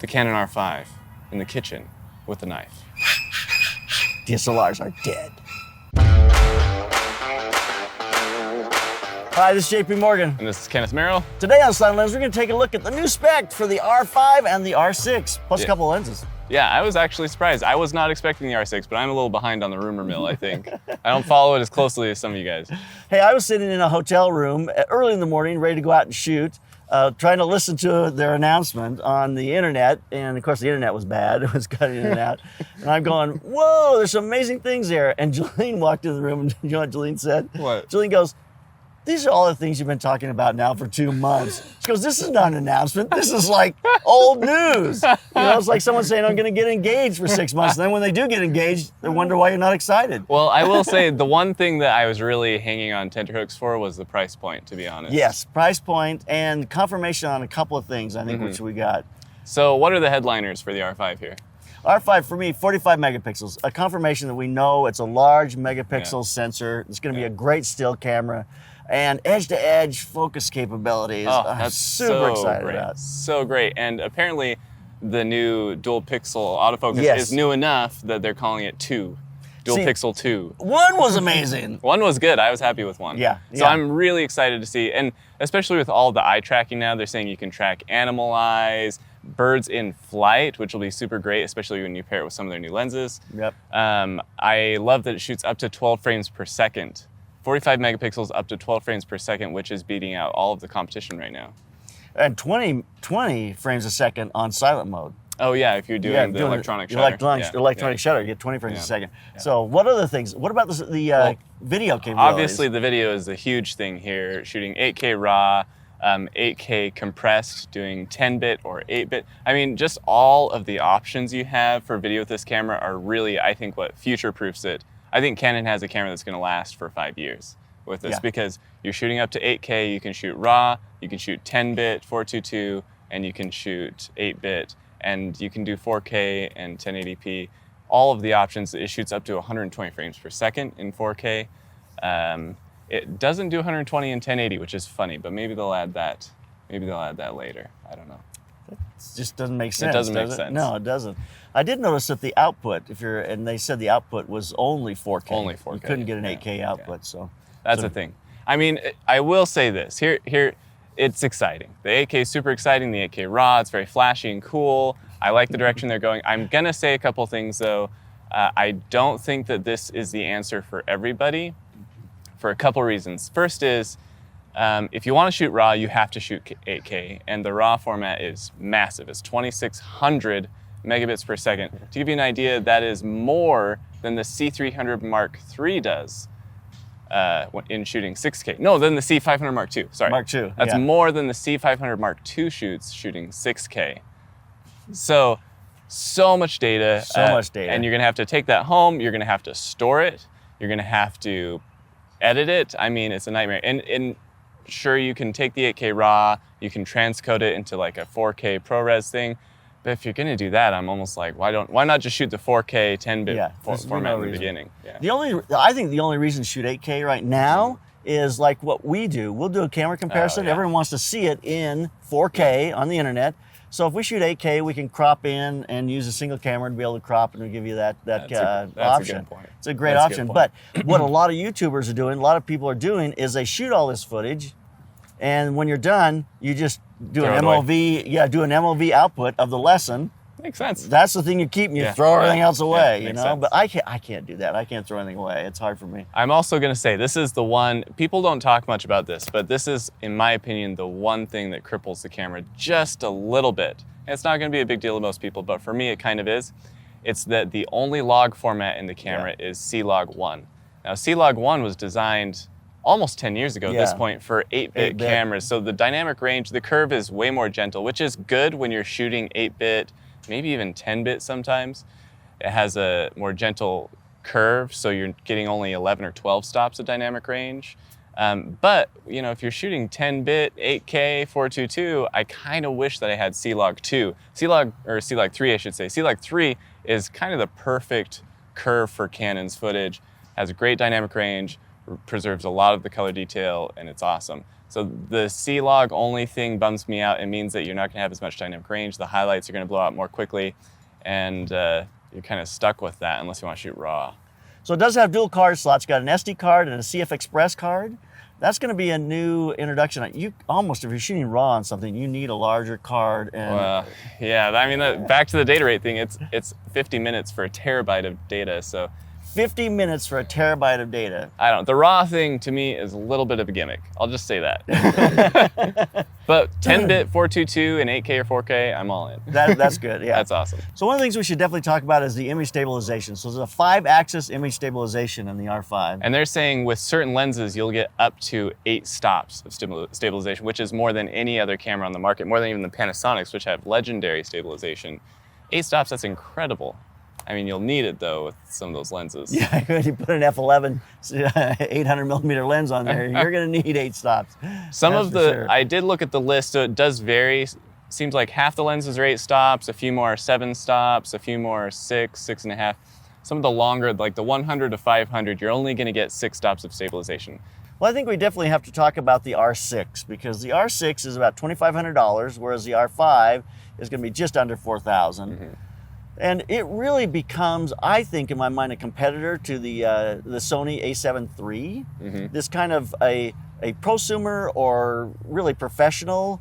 the Canon R5 in the kitchen with a knife. DSLRs are dead. Hi, this is JP Morgan. And this is Kenneth Merrill. Today on Slanted Lens, we're going to take a look at the new spec for the R5 and the R6, plus a couple lenses. Yeah, I was actually surprised. I was not expecting the R6, but I'm a little behind on the rumor mill, I think. I don't follow it as closely as some of you guys. Hey, I was sitting in a hotel room early in the morning, ready to go out and shoot, trying to listen to their announcement on the internet, and of course the internet was bad. It was cutting in and out. And I'm going, whoa, there's some amazing things there. And Jolene walked in the room, and you know what Jolene said? What? Jolene goes, these are all the things you've been talking about now for 2 months. She goes, this is not an announcement. This is like old news. You know, it's like someone saying, I'm going to get engaged for 6 months. And then when they do get engaged, they wonder why you're not excited. Well, I will say the one thing that I was really hanging on tenterhooks for was the price point, to be honest. Yes, price point and confirmation on a couple of things, I think, which we got. So what are the headliners for the R5 here? R5 for me, 45 megapixels. A confirmation that we know it's a large megapixel sensor. It's going to be a great still camera. And edge-to-edge focus capabilities. I'm super excited about. So great. And apparently the new dual pixel autofocus is new enough that they're calling it 2. Dual pixel 2. One was amazing. One was good. I was happy with one. Yeah. So I'm really excited to see, and especially with all the eye tracking now, they're saying you can track animal eyes, birds in flight, which will be super great, especially when you pair it with some of their new lenses. Yep. I love that it shoots up to 12 frames per second. 45 megapixels up to 12 frames per second, which is beating out all of the competition right now. And 20 frames a second on silent mode. Oh yeah, if you're doing the electronic shutter. Electronic shutter, you get 20 frames a second. Yeah. So what other things? What about the video capabilities? Obviously the video is a huge thing here, shooting 8K RAW, 8K compressed, doing 10-bit or 8-bit. I mean, just all of the options you have for video with this camera are really, I think, what future-proofs it. I think Canon has a camera that's going to last for 5 years with this because you're shooting up to 8K, you can shoot RAW, you can shoot 10-bit, 422, and you can shoot 8-bit, and you can do 4K and 1080p. All of the options, it shoots up to 120 frames per second in 4K. It doesn't do 120 in 1080, which is funny, but maybe they'll add that. Maybe they'll add that later. I don't know. It just doesn't make sense. It doesn't make sense. No, it doesn't. I did notice that the output, and they said the output was only 4K. Only 4K. You couldn't get an 8K output, so. That's the thing. I mean, I will say this. Here, it's exciting. The 8K is super exciting. The 8K RAW, it's very flashy and cool. I like the direction they're going. I'm gonna say a couple things though. I don't think that this is the answer for everybody for a couple reasons. First is, if you want to shoot RAW, you have to shoot 8K, and the RAW format is massive. It's 2,600 megabits per second. To give you an idea, that is more than the C300 Mark III does in shooting 6K. No, than the C500 Mark II, sorry. Mark II, That's more than the C500 Mark II shoots shooting 6K. So much data. So much data. And you're gonna have to take that home, you're gonna have to store it, you're gonna have to edit it. I mean, it's a nightmare. And sure, you can take the 8K RAW, you can transcode it into like a 4K ProRes thing, but if you're gonna do that, I'm almost like, why not just shoot the 4K 10-bit format in the beginning? Yeah. I think the only reason to shoot 8K right now is like what we do. We'll do a camera comparison. Everyone wants to see it in 4K on the internet. So if we shoot 8K, we can crop in and use a single camera to be able to crop, and we'll give you that option. That's a good point. It's a great option. But what a lot of YouTubers are doing, a lot of people are doing, is they shoot all this footage, and when you're done, you just do an MOV. Do an MOV output of the lesson. Makes sense. That's the thing you keep, and you throw everything else away. Yeah, you know, sense. But I can't do that. I can't throw anything away. It's hard for me. I'm also going to say this is the one, people don't talk much about this, but this is, in my opinion, the one thing that cripples the camera just a little bit. It's not going to be a big deal to most people, but for me it kind of is. It's that the only log format in the camera is C-Log1. Now C-Log1 was designed almost 10 years ago at this point for 8-bit cameras. So the dynamic range, the curve is way more gentle, which is good when you're shooting 8-bit, maybe even 10-bit sometimes. It has a more gentle curve, so you're getting only 11 or 12 stops of dynamic range. But you know, if you're shooting 10-bit, 8K, 422, I kind of wish that I had C-Log2. C-Log3, I should say. C-Log3 is kind of the perfect curve for Canon's footage, has a great dynamic range, preserves a lot of the color detail, and it's awesome. So the C-Log only thing bums me out. It means that you're not going to have as much dynamic range. The highlights are going to blow out more quickly, and you're kind of stuck with that unless you want to shoot RAW. So it does have dual card slots. It's got an SD card and a CF Express card. That's going to be a new introduction. You almost, if you're shooting RAW on something, you need a larger card. And well, yeah, I mean, back to the data rate thing, it's 50 minutes for a terabyte of data, so 50 minutes for a terabyte of data. I don't. The RAW thing to me is a little bit of a gimmick. I'll just say that. But 10-bit 422 and 8K or 4K, I'm all in. That's good. Yeah, that's awesome. So one of the things we should definitely talk about is the image stabilization. So there's a 5-axis image stabilization in the R5. And they're saying with certain lenses, you'll get up to 8 stops of stabilization, which is more than any other camera on the market, more than even the Panasonics, which have legendary stabilization. 8 stops, that's incredible. I mean, you'll need it though with some of those lenses. Yeah, when you put an f11 800mm lens on there, you're going to need 8 stops. I did look at the list, so it does vary. Seems like half the lenses are 8 stops, a few more are 7 stops, a few more are 6, 6.5. Some of the longer, like the 100 to 500, you're only going to get 6 stops of stabilization. Well, I think we definitely have to talk about the R6 because the R6 is about $2,500, whereas the R5 is going to be just under $4,000. Mm-hmm. And it really becomes, I think, in my mind, a competitor to the Sony A7 III. Mm-hmm. This kind of a prosumer or really professional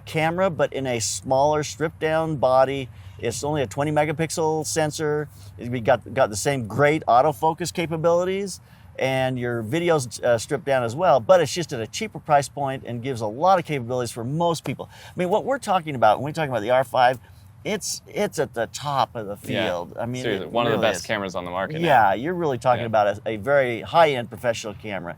camera, but in a smaller, stripped-down body. It's only a 20 megapixel sensor. We got the same great autofocus capabilities, and your video's stripped down as well, but it's just at a cheaper price point and gives a lot of capabilities for most people. I mean, what we're talking about when we're talking about the R5, it's at the top of the field. Yeah, I mean, seriously, one of the best cameras on the market now. Yeah, you're really talking about a very high-end professional camera.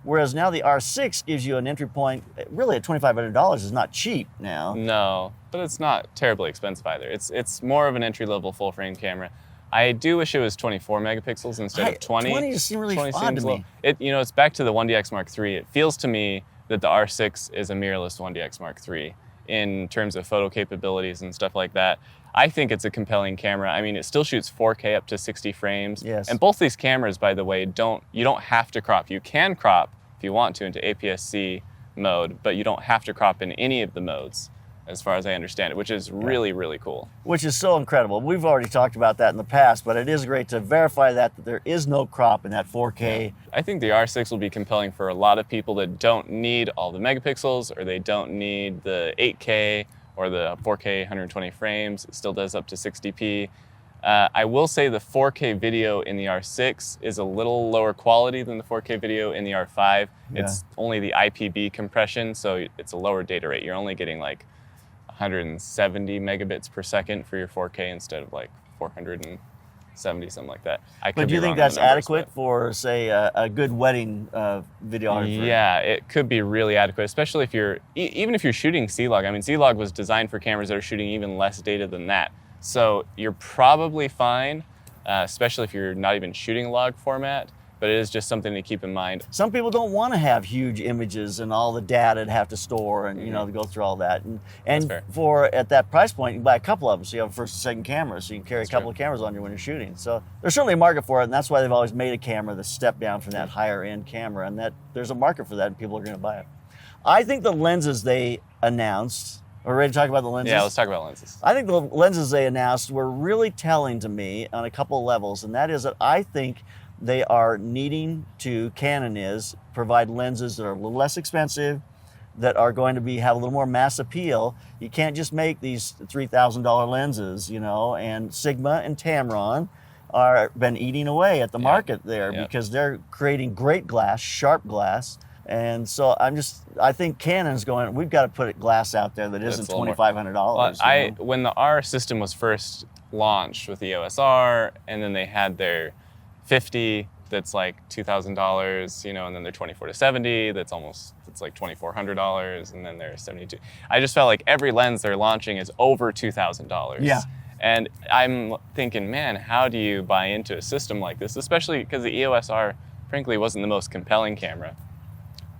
Whereas now the R6 gives you an entry point, really at $2,500 is not cheap now. No, but it's not terribly expensive either. It's more of an entry-level full-frame camera. I do wish it was 24 megapixels instead of 20. 20 just seems really odd to me. It's back to the 1DX Mark III. It feels to me that the R6 is a mirrorless 1DX Mark III. In terms of photo capabilities and stuff like that. I think it's a compelling camera. I mean, it still shoots 4K up to 60 frames. Yes. And both these cameras, by the way, you don't have to crop. You can crop if you want to into APS-C mode, but you don't have to crop in any of the modes, as far as I understand it, which is really, really cool. Which is so incredible. We've already talked about that in the past, but it is great to verify that there is no crop in that 4K. Yeah. I think the R6 will be compelling for a lot of people that don't need all the megapixels, or they don't need the 8K or the 4K 120 frames. It still does up to 60p. I will say the 4K video in the R6 is a little lower quality than the 4K video in the R5. Yeah. It's only the IPB compression, so it's a lower data rate. You're only getting like 170 megabits per second for your 4K instead of like 470, something like that. But do you think that's adequate for, say, a good wedding videographer? Yeah, it could be really adequate, especially if even if you're shooting C-Log. I mean, C-Log was designed for cameras that are shooting even less data than that. So you're probably fine, especially if you're not even shooting log format. But it is just something to keep in mind. Some people don't want to have huge images and all the data to have to store and to go through all that. And for at that price point, you buy a couple of them, so you have a first and second camera, so you can carry a couple of cameras on you when you're shooting. So there's certainly a market for it, and that's why they've always made a camera the step down from that higher end camera, and that there's a market for that, and people are going to buy it. I think the lenses they announced. Are we ready to talk about the lenses? Yeah, let's talk about lenses. I think the lenses they announced were really telling to me on a couple of levels, and that is that I think they are needing to, Canon is, provide lenses that are a little less expensive, that are going to have a little more mass appeal. You can't just make these $3,000 lenses, and Sigma and Tamron been eating away at the market there because they're creating great glass, sharp glass. And so I think Canon's going, we've got to put glass out there that isn't $2,500. When the R system was first launched with the EOS R, and then they had their 50 that's like $2,000, and then they're 24 to 70 it's like $2,400, and then they're 72. I just felt like every lens they're launching is over $2,000. Yeah. And I'm thinking, man, how do you buy into a system like this? Especially because the EOS R, frankly, wasn't the most compelling camera.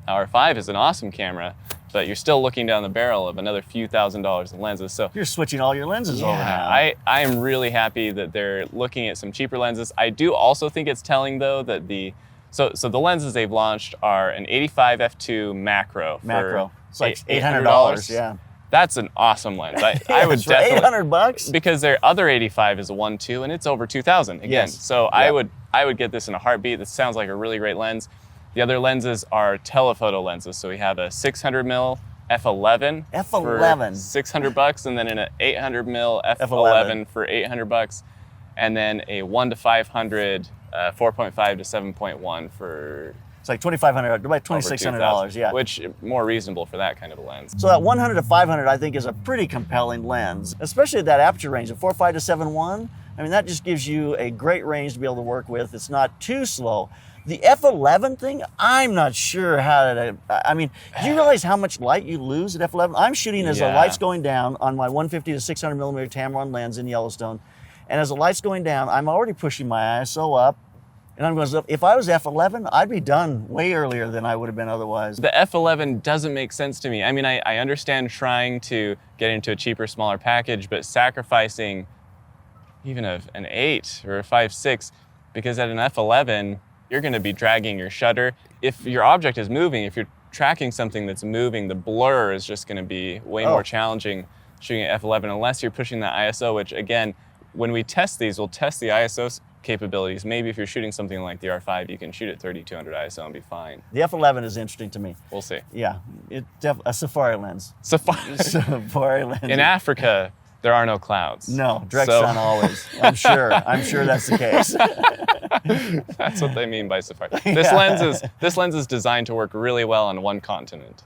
R5 is an awesome camera, but you're still looking down the barrel of another few $1,000s in lenses. So you're switching all your lenses over now. I am really happy that they're looking at some cheaper lenses. I do also think it's telling, though, that the So the lenses they've launched are an 85 f2 macro. Macro. It's like $800. Yeah. That's an awesome lens. I would for definitely $800. because their other 85 is a 1.2 and it's over 2,000 again. Yes. So Yep. I would get this in a heartbeat. This sounds like a really great lens. The other lenses are telephoto lenses. So we have a 600 mil f11 F11. for $600, and then an 800 mil F11 for $800, and then a 1 to 500 4.5 to 7.1 for It's like $2,500, about over $2,600. Yeah. which more reasonable for that kind of a lens. So that 100 to 500, I think, is a pretty compelling lens, especially at that aperture range of 4.5 to 7.1. I mean, that just gives you a great range to be able to work with. It's not too slow. The F11 thing, I'm not sure how to, I mean, do you realize how much light you lose at F11? I'm shooting as the Yeah. light's going down on my 150 to 600 millimeter Tamron lens in Yellowstone. And as the light's going down, I'm already pushing my ISO up. And I'm going, if I was F11, I'd be done way earlier than I would have been otherwise. The F11 doesn't make sense to me. I mean, I understand trying to get into a cheaper, smaller package, but sacrificing even an 8 or a 5.6, because at an F11, you're going to be dragging your shutter. If your object is moving, if you're tracking something that's moving, the blur is just going to be way more challenging shooting at F11 unless you're pushing that ISO, which again, when we test these, we'll test the ISO capabilities. Maybe if you're shooting something like the R5, you can shoot at 3200 ISO and be fine. The F11 is interesting to me. We'll see. Yeah, a safari lens. Safari lens. In Africa, there are no clouds. No, direct sun always. I'm sure that's the case. That's what they mean by safari. This lens is designed to work really well on one continent.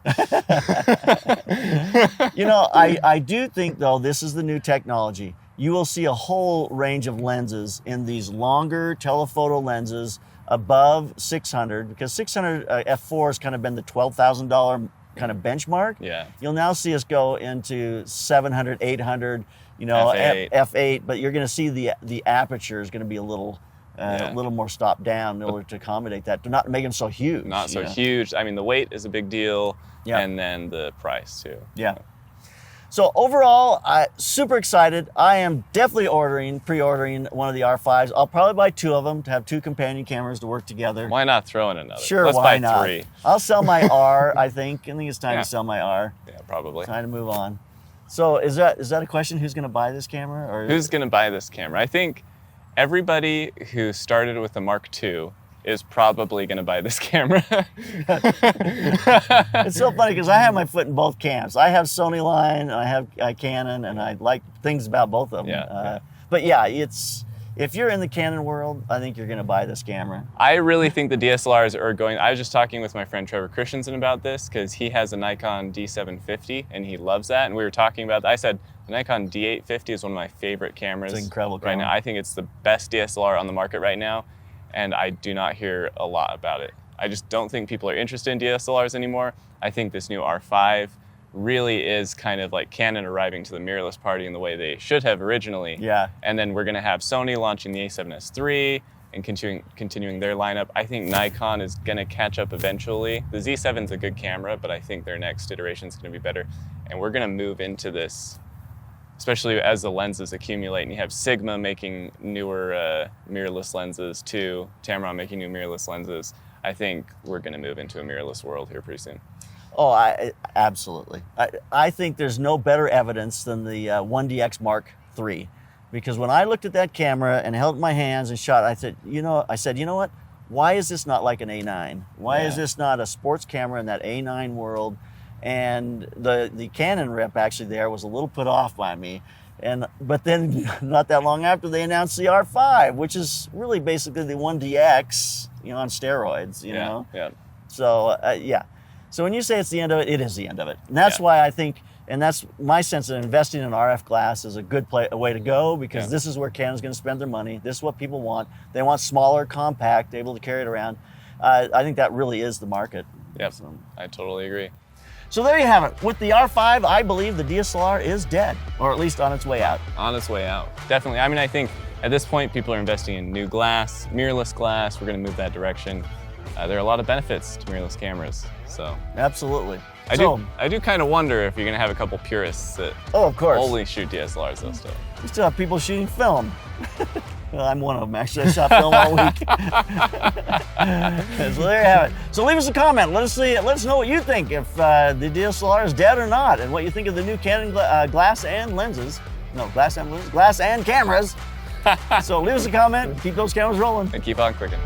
You know, I do think though this is the new technology. You will see a whole range of lenses in these longer telephoto lenses above 600, because 600 f4 has kind of been the $12,000 kind of benchmark. Yeah. You'll now see us go into 700, 800, you know, F8. F8, but you're going to see the aperture is going to be a little more stopped down in order to accommodate that, to not make them so huge. Not so huge. I mean, the weight is a big deal, Yeah. and then the price too. Yeah. So overall, I'm super excited. I am definitely pre-ordering one of the R5s. I'll probably buy 2 of them to have 2 companion cameras to work together. Why not throw in another? Sure, Let's why buy not? 3. I'll sell my R, I think. I think it's time Yeah. to sell my R. Yeah, probably. Time to move on. So is that a question? Who's going to buy this camera? Or Who's going to buy this camera? I think everybody who started with the Mark II is probably going to buy this camera. It's so funny because I have my foot in both camps. I have Sony line, I have Canon, and I like things about both of them. Yeah. But yeah, if you're in the Canon world, I think you're going to buy this camera. I really think the DSLRs are going. I was just talking with my friend Trevor Christensen about this because he has a Nikon D750 and he loves that. And we were talking about that. I said the Nikon D850 is one of my favorite cameras. It's an incredible right camera. now. I think it's the best DSLR on the market right now, and I do not hear a lot about it. I just don't think people are interested in DSLRs anymore. I think this new R5 really is kind of like Canon arriving to the mirrorless party in the way they should have originally. Yeah. And then we're going to have Sony launching the A7 III and continuing their lineup. I think Nikon is going to catch up eventually. The Z7's a good camera, but I think their next iteration is going to be better. And we're going to move into this, especially as the lenses accumulate and you have Sigma making newer mirrorless lenses too, Tamron making new mirrorless lenses. I think we're going to move into a mirrorless world here pretty soon. Oh, absolutely. I think there's no better evidence than the 1DX Mark III, because when I looked at that camera and held it in my hands and shot, I said, you know what? Why is this not like an A9? Why is this not a sports camera in that A9 world? And the Canon rep actually there was a little put off by me. But then not that long after, they announced the R5, which is really basically the 1DX, on steroids, you know? Yeah. So, yeah. So when you say it's the end of it, it is the end of it. And that's why I think, and that's my sense of investing in RF glass is a good way to go, because this is where Canon's going to spend their money. This is what people want. They want smaller, compact, able to carry it around. I think that really is the market. Yep, So. I totally agree. So there you have it. With the R5, I believe the DSLR is dead, or at least on its way out. On its way out, definitely. I mean, I think at this point, people are investing in new glass, mirrorless glass. We're going to move that direction. There are a lot of benefits to mirrorless cameras, so. Absolutely. I do kind of wonder if you're going to have a couple purists that of course. only shoot DSLRs though still. We still have people shooting film. Well, I'm one of them, actually. I shot film all week. So there you have it. So leave us a comment. Let us know what you think, if the DSLR is dead or not, and what you think of the new Canon glass and lenses. No, glass and lenses. Glass and cameras. So leave us a comment. Keep those cameras rolling. And keep on clicking.